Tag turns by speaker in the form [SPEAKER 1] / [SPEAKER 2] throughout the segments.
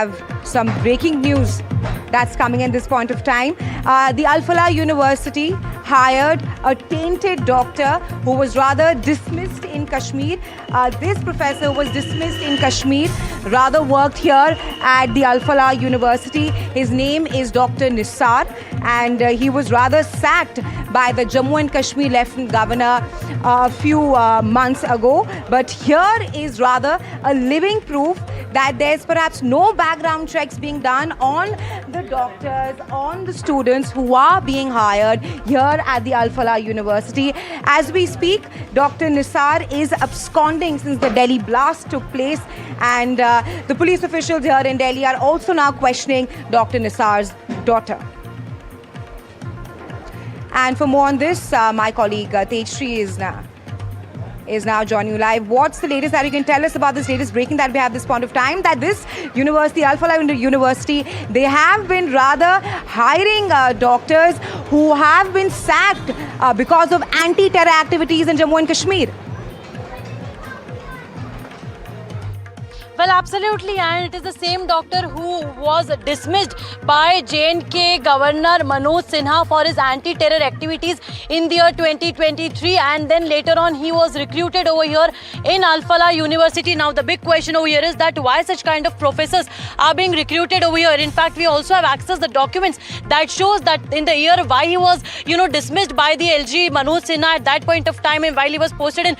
[SPEAKER 1] have some breaking news that's coming in this point of time. The Al Falah University hired a tainted doctor who was rather dismissed in Kashmir. This professor was dismissed in Kashmir, rather worked here at the Al Falah University. His name is Dr. Nisar, and he was rather sacked by the Jammu and Kashmir Lieutenant Governor a few months ago. But here is rather a living proof that there's perhaps no background checks being done on the doctors, on the students who are being hired here at the Al Falah University. As we speak, Dr. Nisar is absconding since the Delhi blast took place, and the police officials here in Delhi are also now questioning Dr. Nisar's daughter. And for more on this, my colleague Tejshri is now joining you live. What's the latest that you can tell us about this latest breaking that we have this point of time? That this university, Al Falah University, they have been rather hiring doctors who have been sacked because of anti-terror activities in Jammu and Kashmir.
[SPEAKER 2] Well, absolutely, and it is the same doctor who was dismissed by J&K Governor Manoj Sinha for his anti-terror activities in the year 2023, and then later on he was recruited over here in Al Falah University. Now the big question over here is that why such kind of professors are being recruited over here. In fact, we also have access to the documents that shows that in the year why he was dismissed by the LG Manoj Sinha at that point of time, and while he was posted in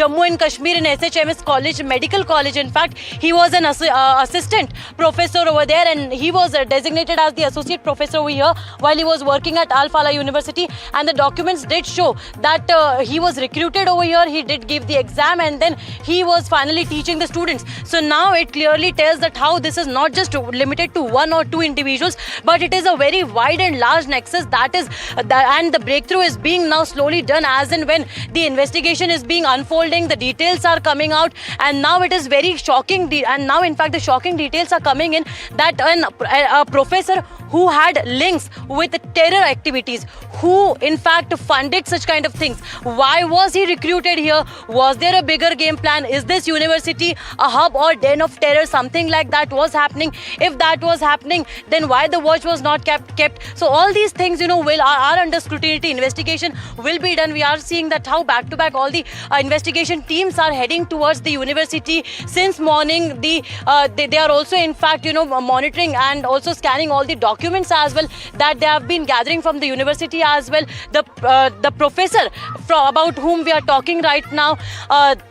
[SPEAKER 2] Jammu and Kashmir in SHMS College, Medical College. In fact, he was an assistant professor over there, and he was designated as the associate professor over here while he was working at Al Falah University. And the documents did show that he was recruited over here, he did give the exam, and then he was finally teaching the students. So now it clearly tells that how this is not just limited to one or two individuals, but it is a very wide and large nexus that is, and the breakthrough is being now slowly done as and when the investigation is being unfolding, the details are coming out, and now it is very shocking. And now, in fact, the shocking details are coming in that a professor who had links with terror activities, who in fact funded such kind of things. Why was he recruited here? Was there a bigger game plan? Is this university a hub or den of terror? Something like that was happening. If that was happening, then why the watch was not kept? So all these things, are under scrutiny. Investigation will be done. We are seeing that how back to back all the investigation teams are heading towards the university since morning. They are also in fact monitoring and also scanning all the documents as well that they have been gathering from the university as well. The professor about whom we are talking right now,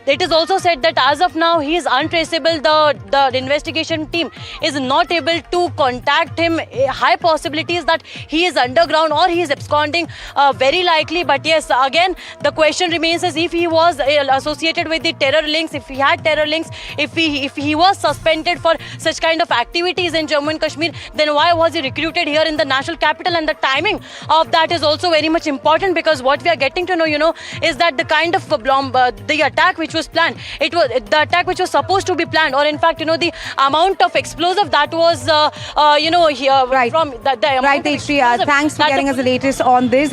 [SPEAKER 2] it is also said that as of now he is untraceable. The investigation team is not able to contact him. High possibilities that he is underground or he is absconding, very likely. But yes, again the question remains as if he was associated with the terror links, if he had terror links, if he was suspended for such kind of activities in Jammu and Kashmir, then why was he recruited here in the national capital? And the timing of that is also very much important, because what we are getting to know, is that the kind of the attack which was planned, it was the attack which was supposed to be planned, or in fact, the amount of explosive that was, here
[SPEAKER 1] right.
[SPEAKER 2] from the
[SPEAKER 1] right, Tejshri, thanks for getting us the latest on this.